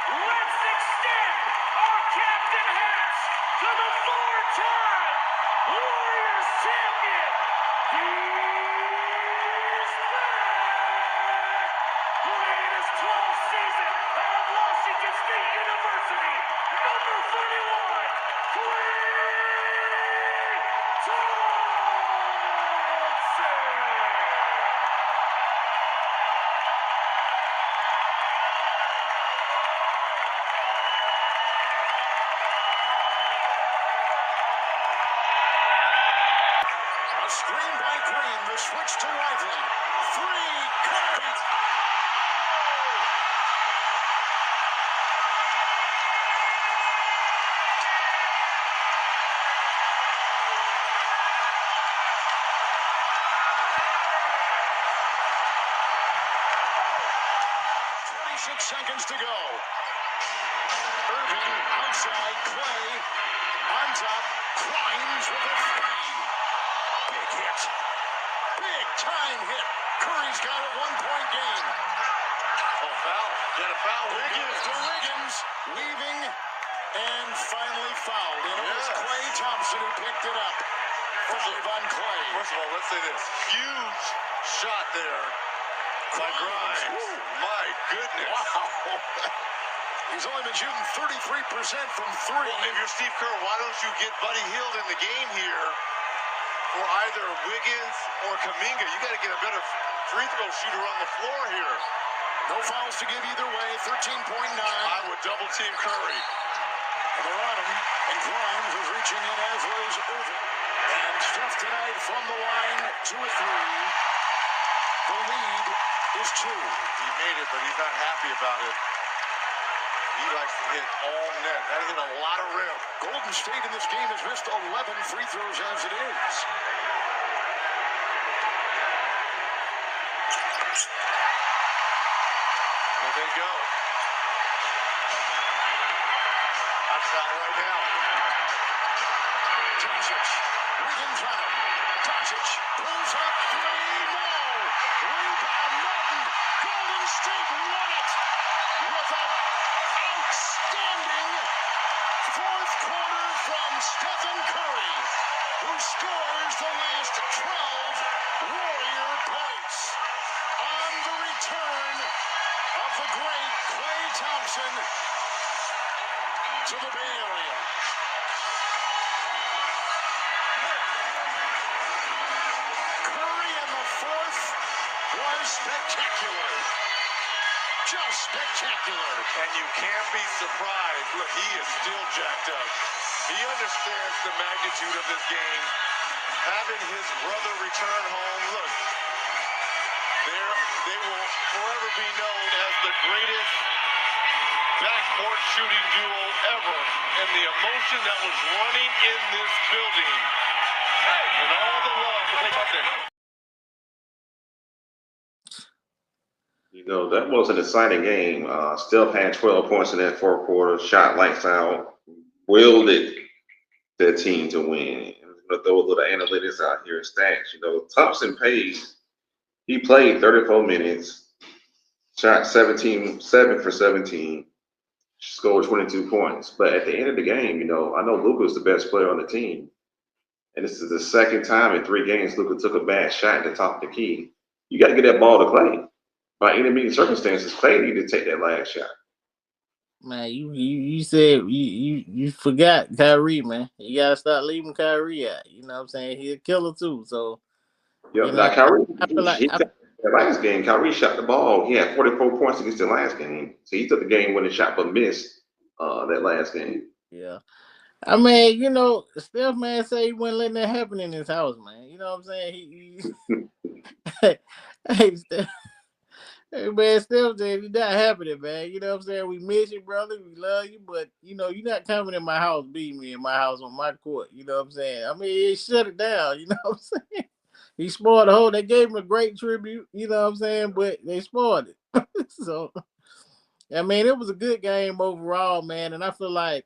Let's extend our captain hats to the four-time Warriors champion. He's back! Playing in his 12th season out of Washington State University, number 31, Clay Thompson. A screen by Green, the switch to Lively. Three, Curry. Oh! 26 seconds to go. Irving outside, Clay on top, Grimes with a three. Big hit. Big time hit. Curry's got a 1-point game. Oh, foul. Get a foul. Wiggins to Wiggins. Weaving and finally fouled. And it was Clay Thompson who picked it up. Five on Clay. First of all, let's say this. Huge shot there by Grimes. My goodness. Wow. He's only been shooting 33% from three. Well, if you're Steve Kerr, why don't you get Buddy Hield in the game here for either Wiggins or Kuminga? You got to get a better free throw shooter on the floor here. No fouls to give either way. 13.9. I would double team Curry. And they're on him. And Grimes is reaching in as was Irving. And Steph tonight from the line, 2 or 3. The lead is 2. He made it, but he's not happy about it. He likes to hit all net. That is a lot of rim. Golden State in this game has missed 11 free throws as it is. Here they go. Hot shot right now. Doncic, Wiggins on him. Doncic pulls up three. No. Rebound Martin. Golden State won it with an outstanding fourth quarter from Stephen Curry, who scores the last 12 Warrior points. On the return of the great Klay Thompson to the Bay Area. Curry in the fourth was spectacular. Just spectacular. And you can't be surprised. Look, he is still jacked up. He understands the magnitude of this game. Having his brother return home, look, they will forever be known as the greatest backcourt shooting duo ever. And the emotion that was running in this building and all the love that they got there. You know, that was an exciting game. Steph had 12 points in that fourth quarter, shot lights out, willed it their team to win. I'm going to throw a little analytics out here, stats. You know, Thompson Pays, he played 34 minutes, shot 7 for 17, scored 22 points. But at the end of the game, you know, I know Luka's the best player on the team. And this is the second time in 3 games Luka took a bad shot at the top of the key. You got to get that ball to Klay. By any means circumstances, Klay needed to take that last shot. Man, you said you forgot Kyrie, man. You gotta start leaving Kyrie out. You know what I'm saying? He's a killer too. So Yeah, you know, now Kyrie, I feel like that last game, Kyrie shot the ball. He had 44 points against the last game. So he took the game winning shot but missed that last game. yeah. I mean, you know, Steph man say he wasn't letting that happen in his house, man. You know what I'm saying? Hey, Steph, hey man, Steph said it's not happening, man. You know what I'm saying? We miss you, brother. We love you, but you know, you're not coming in my house, beating me in my house on my court. You know what I'm saying? I mean, he shut it down. You know what I'm saying? He spoiled the whole. They gave him a great tribute. You know what I'm saying? But they spoiled it. So I mean, it was a good game overall, man. And I feel like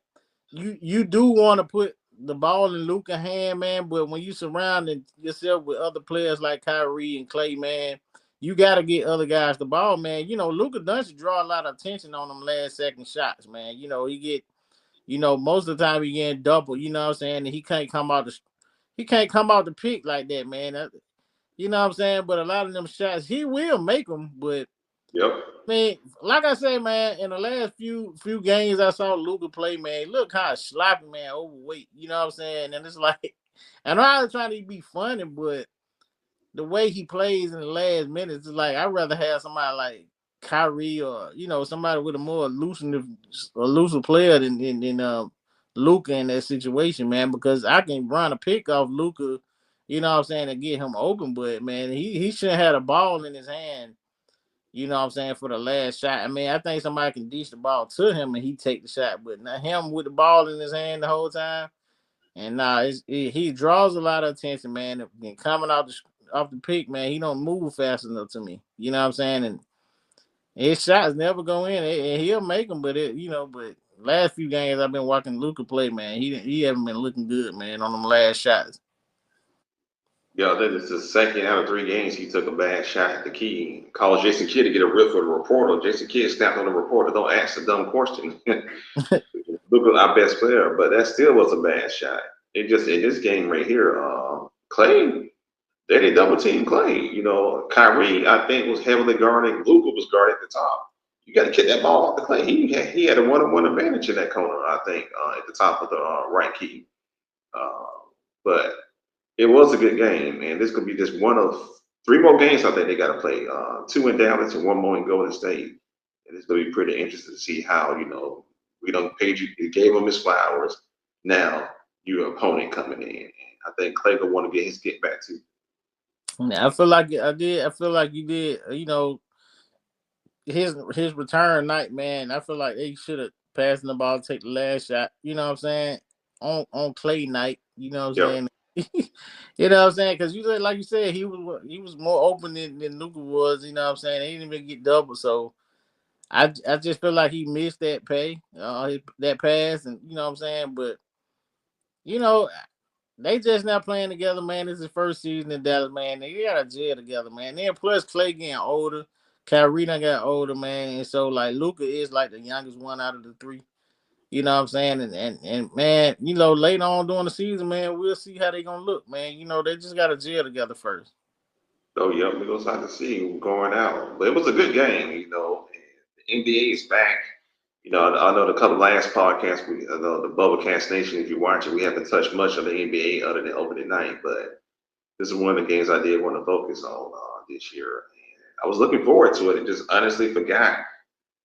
you do want to put the ball in Luka's hand, man. But when you surrounding yourself with other players like Kyrie and Klay, man, you got to get other guys the ball, man. You know, Luka does draw a lot of attention on them last second shots, man. You know, he get, you know, most of the time he getting double. You know what I'm saying? And he can't come out the pick like that, man. You know what I'm saying? But a lot of them shots he will make them, but. Yep. I mean, like I say, man, in the last few games I saw Luka play, man, look how sloppy, man, overweight. You know what I'm saying? And it's like, and I'm not trying to be funny, but the way he plays in the last minutes is like I'd rather have somebody like Kyrie or you know somebody with a more elusive player than Luka in that situation, man, because I can run a pick off Luka, you know what I'm saying, and get him open, but man, he should have had a ball in his hand. You know what I'm saying, for the last shot. I mean, I think somebody can dish the ball to him and he take the shot, but not him with the ball in his hand the whole time. And he draws a lot of attention, man. And coming off the pick, man, he don't move fast enough to me. You know what I'm saying? And his shots never go in. And he'll make them, but but last few games I've been watching Luka play, man. He haven't been looking good, man, on them last shots. Yeah, that is the second out of 3 games he took a bad shot at the key. Called Jason Kidd to get a rip for the reporter. Jason Kidd snapped on the reporter. Don't ask a dumb question. Luka, our best player, but that still was a bad shot. It just in this game right here, Klay, they didn't double team Klay. You know, Kyrie, I think, was heavily guarded. Luka was guarded at the top. You got to get that ball off the Klay. He had a 1-on-1 advantage in that corner, I think, at the top of the right key. But it was a good game, and this could be just one of 3 more games I think they got to play. 2 in Dallas and 1 more in Golden State. And it's going to be pretty interesting to see how, you know, we don't pay you gave him his flowers. Now your opponent coming in. And I think Klay will want to get his get back too. I feel like I did. I feel like you did. You know, his return night, man. I feel like they should have passing the ball, take the last shot. You know what I'm saying? On Clay night. You know what Yep. I'm saying? You know what I'm saying? Because like you said, he was more open than Luka was. You know what I'm saying? He didn't even get double, so I just feel like he missed that that pass, and you know what I'm saying. But you know, they just not playing together, man. This is his first season in Dallas, man. They got to gel together, man. Then plus Clay getting older, Kyrie done got older, man, and so like Luka is like the youngest one out of the three. You know what I'm saying? And man, you know, later on during the season, man, we'll see how they gonna look, man. You know, they just got to gel together first. Oh, yep. We're going to have to see him going out. But it was a good game, you know. The NBA is back. You know, I know the couple last podcasts, the Bubblecast Nation, if you watch it, we haven't touched much of the NBA other than opening night. But this is one of the games I did want to focus on this year. And I was looking forward to it and just honestly forgot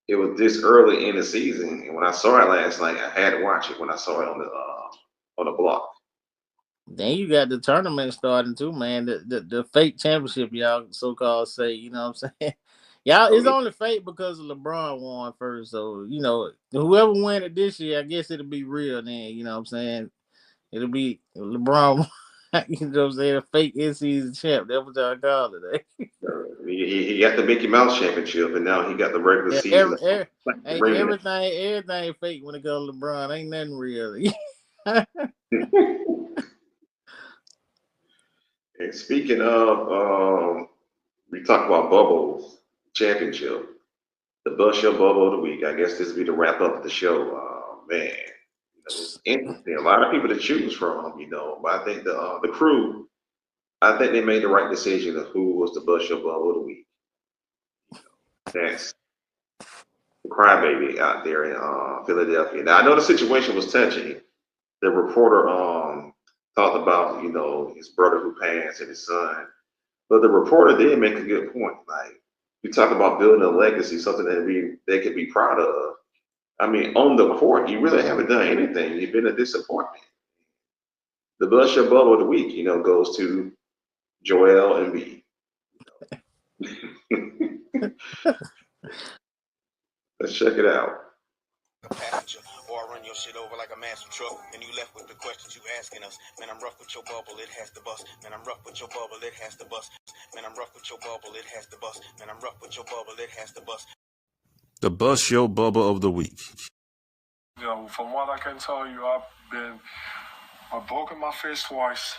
it was this early in the season. And when I saw it last night, I had to watch it when I saw it on the block. Then you got the tournament starting too, man. The fake championship, y'all so called say, you know what I'm saying? Y'all, Oh, it's yeah. only fake because of LeBron won first. So, you know, whoever win it this year, I guess it'll be real then, you know what I'm saying? It'll be LeBron, you know what I'm saying? A fake in season champ. That's what y'all call it. Eh? He got the Mickey Mouse championship, and now he got the regular Yeah, season hey, ring. everything fake when it comes to LeBron. Ain't nothing real. And speaking of, we talked about bubbles championship, the Bus Show Bubble of the Week. I guess this will be the wrap up of the show. Man, you know, it was interesting. A lot of people to choose from, you know. But I think the crew, I think they made the right decision of who was the Bus Show Bubble of the Week. That's the crybaby out there in Philadelphia. Now I know the situation was touchy. The reporter talked about, you know, his brother who passed and his son. But the reporter did make a good point. Like, you talk about building a legacy, something that they could be proud of. I mean, on the court, you really haven't done anything. You've been a disappointment. The Bus Your Bubble of the Week, you know, goes to Joel Embiid. Let's check it out. A passenger, or I run your shit over like a massive truck, and you left with the questions you asking us. Man, I'm rough with your bubble, it has to bust. Man, I'm rough with your bubble, it has to bust. Man, I'm rough with your bubble, it has to bust. Man, I'm rough with your bubble, it has to bust. The Bus Your Bubble of the Week. You know, from what I can tell you, I've broken my face twice.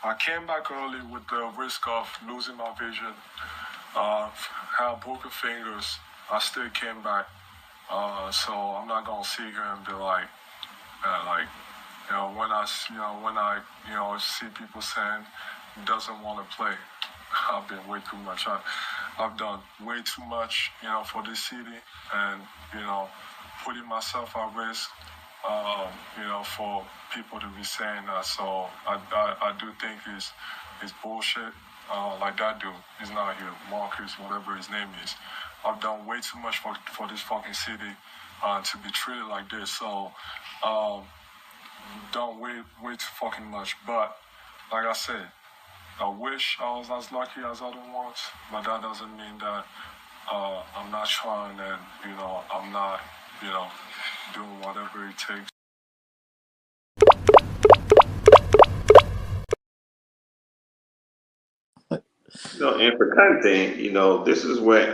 I came back early with the risk of losing my vision. Had broken fingers. I still came back. So I'm not gonna sit here and be like, when I see people saying he doesn't want to play. I've been way too much. I've done way too much, you know, for this city, and you know, putting myself at risk, you know, for people to be saying that. So I do think it's bullshit. Like that dude, he's not here, Marcus, whatever his name is. I've done way too much for this fucking city to be treated like this. So done way too fucking much. But like I said, I wish I was as lucky as other ones, but that doesn't mean that I'm not trying and, you know, I'm not, you know, doing whatever it takes. You know, and for content, you know, this is what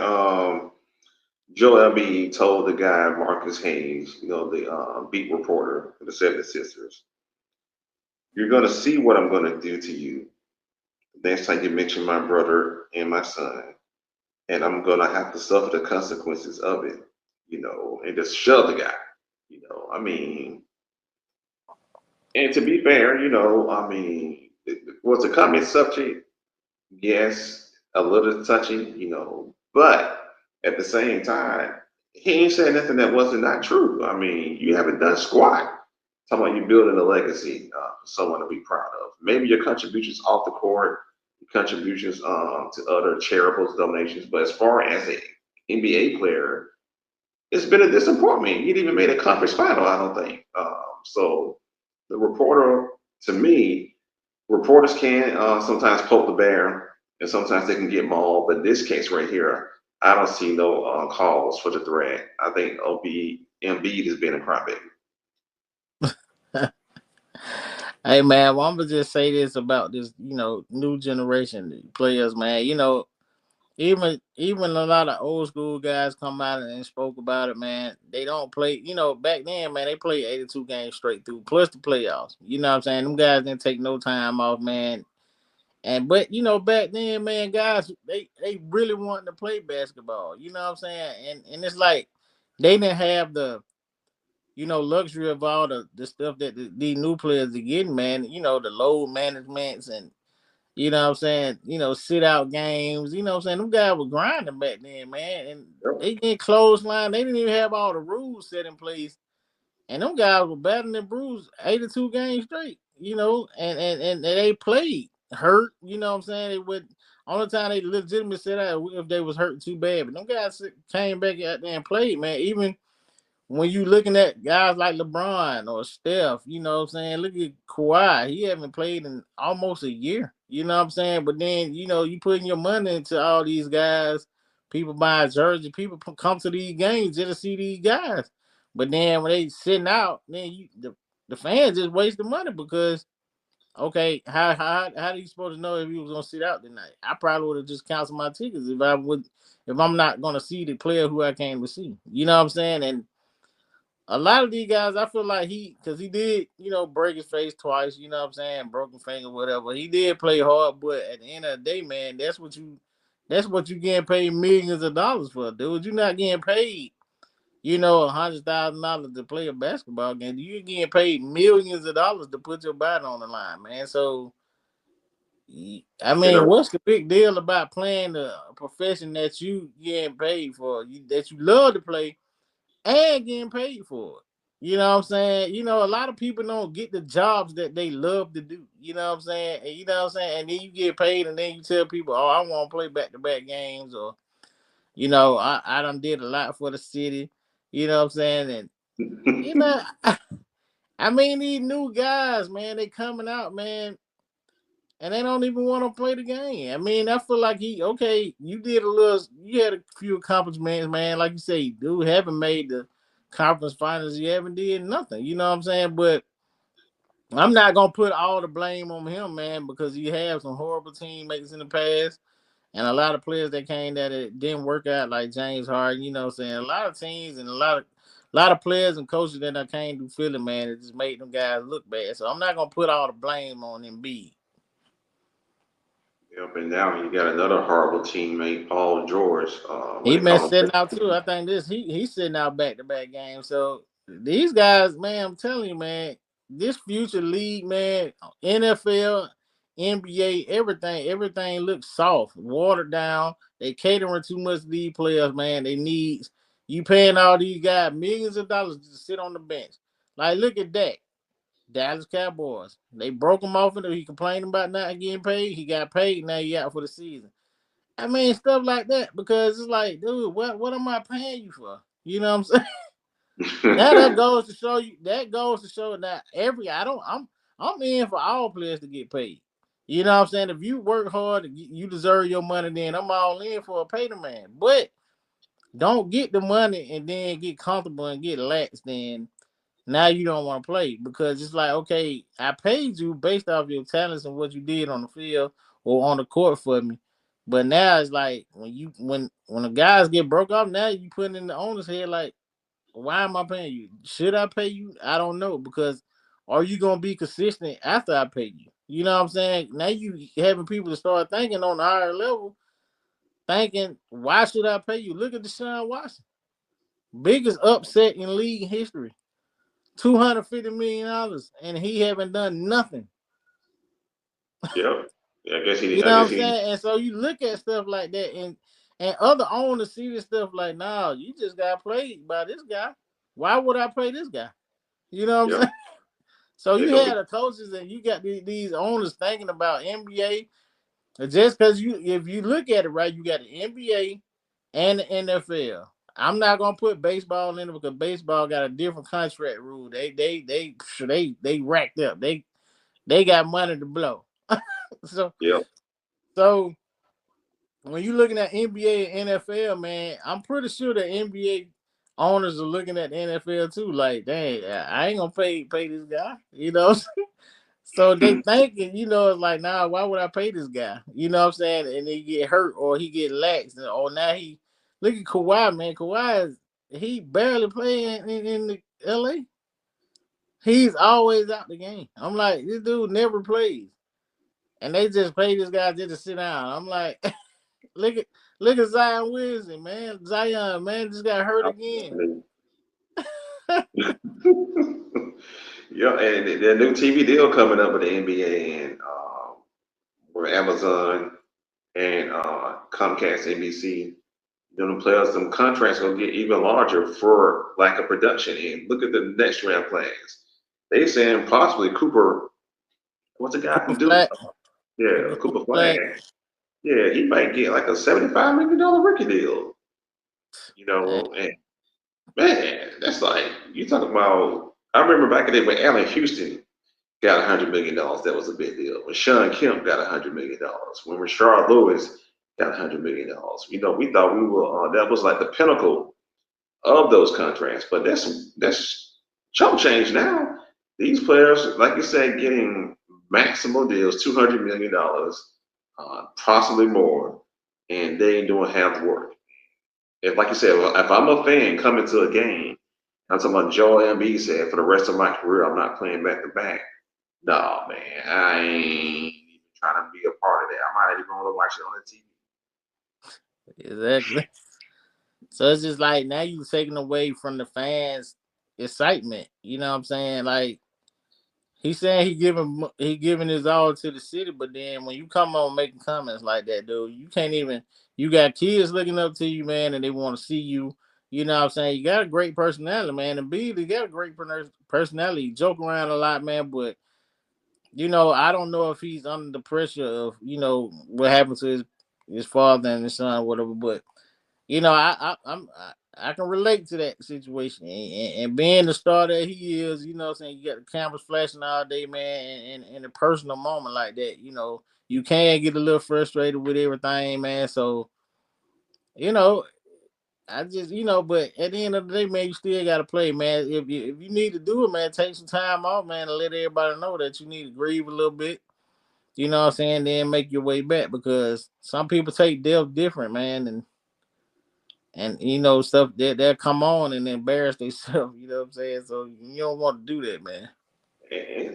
Joel Embiid told the guy, Marcus Hayes, you know, the beat reporter for the 76ers. You're going to see what I'm going to do to you next time you mention my brother and my son. And I'm going to have to suffer the consequences of it, you know, and just shove the guy, you know. I mean, and to be fair, you know, I mean, was the comment subject? Yes, a little touchy, you know, but at the same time, he ain't saying nothing that wasn't not true. I mean, you haven't done squat. Talking about you building a legacy for someone to be proud of. Maybe your contributions off the court, your contributions to other charitable donations, but as far as an NBA player, it's been a disappointment. He didn't even made a conference final, I don't think. So the reporter, to me, reporters can sometimes poke the bear, and sometimes they can get mauled. But in this case right here, I don't see no calls for the threat. I think Embiid has been a crybaby. Hey man, well, I'm gonna just say this about this, new generation players, man. Even a lot of old school guys come out and spoke about it, man. They don't play, back then, man, they played 82 games straight through, plus the playoffs. You know what I'm saying? Them guys didn't take no time off, man. But back then, man, guys, they really wanted to play basketball. You know what I'm saying? And it's like they didn't have the luxury of all the stuff that these new players are getting, man. The load managements and what I'm saying, sit out games. You know what I'm saying? Them guys were grinding back then, man. And they get clothesline. They didn't even have all the rules set in place. And them guys were battling and bruised 82 games straight, and they played hurt, you know what I'm saying? They would only time they legitimately said out if they was hurt too bad. But them guys came back out there and played, man. Even when you looking at guys like LeBron or Steph, you know what I'm saying? Look at Kawhi. He haven't played in almost a year. You know what I'm saying? But then, you putting your money into all these guys, people buy jerseys, people come to these games just to see these guys. But then when they sitting out, then the fans just waste the money because okay, how do you supposed to know if he was gonna sit out tonight? I probably would have just canceled my tickets if I'm not gonna see the player who I came to see. You know what I'm saying? And a lot of these guys, I feel like because he did, break his face twice, you know what I'm saying, broken finger, whatever. He did play hard, but at the end of the day, man, that's what you getting paid millions of dollars for, dude. You're not getting paid, $100,000 to play a basketball game. You're getting paid millions of dollars to put your body on the line, man. So, I You mean, know, what's the big deal about playing a profession that you getting paid for, that you love to play? And getting paid for it. You know what I'm saying? A lot of people don't get the jobs that they love to do. You know what I'm saying? And you know what I'm saying? And then you get paid and then you tell people, oh, I want to play back to back games, or, I done did a lot for the city. You know what I'm saying? And you know, I mean these new guys, man, they coming out, man, and they don't even want to play the game. I mean, I feel like you had a few accomplishments, man. Like you say, dude haven't made the conference finals. You haven't did nothing. You know what I'm saying? But I'm not gonna put all the blame on him, man, because he had some horrible teammates in the past, and a lot of players that came that it didn't work out, like James Harden. You know what I'm saying? A lot of teams and a lot of players and coaches that I came to Philly, man, it just made them guys look bad. So I'm not gonna put all the blame on Embiid. yep, and now you got another horrible teammate, Paul George. What He they been call him? sitting out too. I think he's sitting out back to back games. So these guys, man, I'm telling you, man, this future league, man, NFL, NBA, everything looks soft, watered down. They catering too much to these players, man. They need you paying all these guys millions of dollars to sit on the bench. Like, look at that. Dallas Cowboys. They broke him off, and he complained about not getting paid. He got paid. Now he out for the season. I mean, stuff like that, because it's like, dude, what am I paying you for? You know what I'm saying? Now that goes to show you. That goes to show that I'm in for all players to get paid. You know what I'm saying? If you work hard, you deserve your money. Then I'm all in for a pay the man. But don't get the money and then get comfortable and get lax. Then now you don't want to play, because it's like, okay, I paid you based off your talents and what you did on the field or on the court for me. But now it's like when the guys get broke off, now you putting in the owner's head like, why am I paying you? Should I pay you? I don't know, because are you gonna be consistent after I pay you? You know what I'm saying? Now you having people to start thinking on the higher level, thinking, why should I pay you? Look at Deshaun Watson, biggest upset in league history. $250 million, and he haven't done nothing. Yep. Yeah, I guess You he. I know guess what I'm he. saying? And so you look at stuff like that, and other owners see this stuff like, nah, you just got played by this guy. Why would I pay this guy? You know what I'm Yep. saying? So They you go. had the coaches and you got these owners thinking about NBA. Just because if you look at it right, you got the NBA and the NFL. I'm not gonna put baseball in it because baseball got a different contract rule. They racked up. They got money to blow. so Yep. so when you're looking at NBA and NFL, man, I'm pretty sure the NBA owners are looking at the NFL too. Like, dang, I ain't gonna pay this guy, you know. So they thinking, it's like, nah, why would I pay this guy? You know what I'm saying? And he get hurt or he get lax, or now he look at Kawhi, man. Kawhi he barely playing in the LA. He's always out the game. I'm like, this dude never plays, and they just pay this guy just to sit down. I'm like, look at look at Zion Williamson, man. Zion, man, just got hurt again. Yeah, and the new TV deal coming up with the NBA and where Amazon and Comcast, NBC, them players, some contracts will get even larger for lack of production. And look at the next round plans. They saying possibly Cooper, what's the guy Cooper from Duke? Flag, Yeah, Cooper Flag. Flag. Yeah, he might get like a $75 million rookie deal. Hey, And man, that's like you talking about. I remember back in the day when Allen Houston got $100 million. That was a big deal. When Sean Kemp got $100 million. When Rashard Lewis got $100 million. We thought we were that was like the pinnacle of those contracts. But that's chump change now. These players, like you said, getting maximum deals, $200 million, possibly more, and they ain't doing half the work. If, like you said, if I'm a fan coming to a game, I'm talking about Joel Embiid said, for the rest of my career, I'm not playing back to back. No, man, I ain't even trying to be a part of that. I might even want to watch it on the TV. exactly. So it's just like now you taking away from the fans' excitement. You know what I'm saying? Like he's saying he giving his all to the city, but then when you come on making comments like that, dude, you can't even. You got kids looking up to you, man, and they want to see you. You know what I'm saying? You got a great personality, man, and B, you got a great personality. You joke around a lot, man, but I don't know if he's under the pressure of what happened to his father and his son, or whatever. But I can relate to that situation, and being the star that he is, what I'm saying, you got the cameras flashing all day, man, and in a personal moment like that, you can get a little frustrated with everything, man. So you know, I just but at the end of the day, man, you still got to play, man. If you need to do it, man, take some time off, man, and let everybody know that you need to grieve a little bit. You know what I'm saying? Then make your way back because some people take death different, man, and stuff that they'll come on and embarrass themselves. You know what I'm saying? So you don't want to do that, man.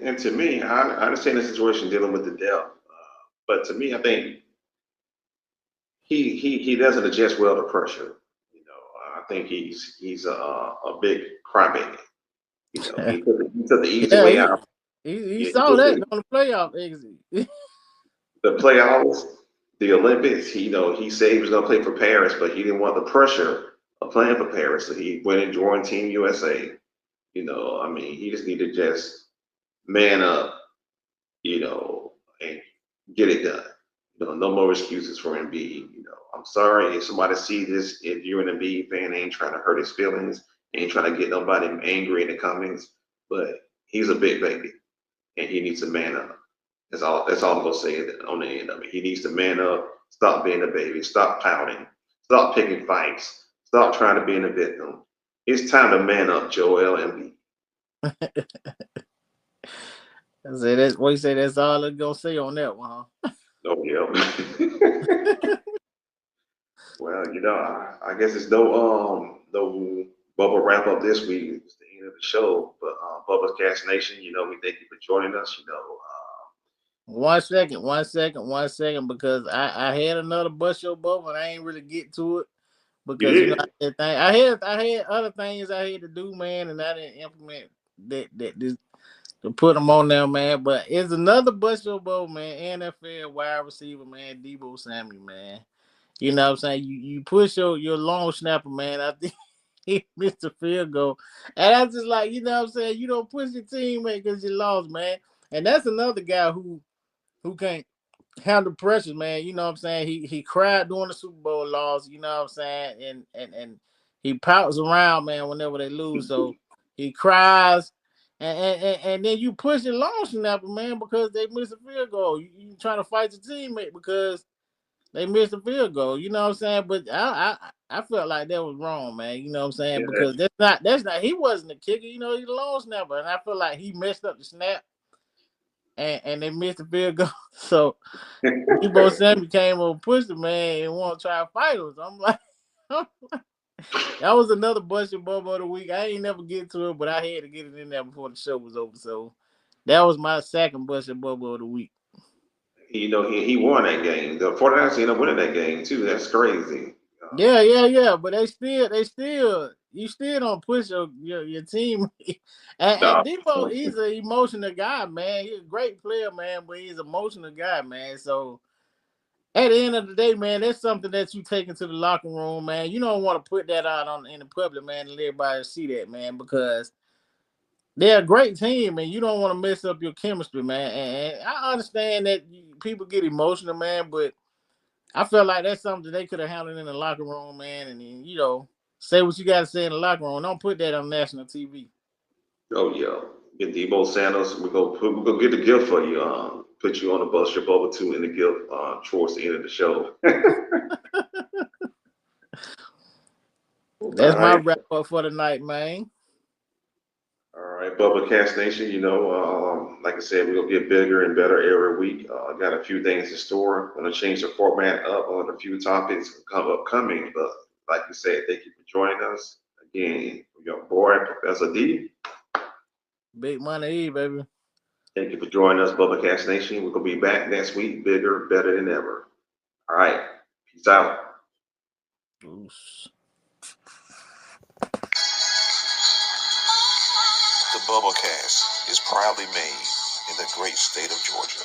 And to me, I understand the situation dealing with the depth, but to me, I think he doesn't adjust well to pressure. I think he's a big crybaby. He took the easy Yeah, way he out. he Yeah, he saw took that on the playoff exit. the playoffs, the Olympics. He said he was going to play for Paris, but he didn't want the pressure of playing for Paris, so he went and joined Team USA. I mean, he just need to just man up, and get it done. No more excuses for Embiid. I'm sorry if somebody see this. If you're an Embiid fan, ain't trying to hurt his feelings, ain't trying to get nobody angry in the comments, but he's a big baby and he needs to man up. That's all I'm gonna say on the end of it. He needs to man up, stop being a baby, stop pouting, stop picking fights, stop trying to be in a victim. It's time to man up, Joel Embiid. I said that's what you say. That's all I'm gonna say on that one, huh? Oh yeah. Well, I guess it's no bubble wrap up this week. It's the end of the show. But Bubba's Cast Nation, we thank you for joining us. 1 second, because I had another bust your bubble and I ain't really get to it You because did. I had other things I had to do, man, and I didn't implement that this to put them on there, man. But it's another bust your bubble, man. NFL wide receiver, man, Debo Samuel, man. You know what I'm saying? You push your long snapper, man. I think he missed the field goal. And I just like, you know what I'm saying? You don't push your teammate because you lost, man. And that's another guy who can't handle pressures, man. You know what I'm saying? He cried during the Super Bowl loss, you know what I'm saying? And he pouts around, man, whenever they lose. So he cries. And then you push your long snapper, man, because they missed a field goal. You trying to fight your teammate because They missed a field goal. You know what I'm saying? But I felt like that was wrong, man. You know what I'm saying? Yeah, Because that's not he wasn't the kicker. You know, he's a long snapper, and I feel like he messed up the snap, and they missed the field goal. So Debo Samuel came over, pushed the man, and want to try to fight us. I'm like, that was another busted bubble of the week. I ain't never get to it, but I had to get it in there before the show was over. So that was my second busted bubble of the week. you know, he won that game. The 49ers ended up winning that game too. That's crazy. Yeah. But you still don't push your team. and No. Debo, he's an emotional guy, man. He's a great player, man, but he's an emotional guy, man. So at the end of the day, man, that's something that you take into the locker room, man. You don't want to put that out in the public, man, and let everybody see that, man, because they're a great team, and you don't want to mess up your chemistry, man. And I understand that people get emotional, man, but I feel like that's something they could have handled in the locker room, man. And then, say what you got to say in the locker room. Don't put that on national TV. Oh yeah. Get Debo Sanders. We go get the gift for you. Put you on the bus, your bubble two in the gift towards the end of the show. All That's my right. wrap up for the night, man. All right, Bubba Cast Nation, like I said, we'll get bigger and better every week. Got a few things in store. Going to change the format up on a few topics upcoming. But like you said, thank you for joining us. Again, your boy, Professor D. Big money E, baby. Thank you for joining us, Bubba Cast Nation. We're going to be back next week, bigger, better than ever. All right, peace out. Oops. The Bubblecast is proudly made in the great state of Georgia.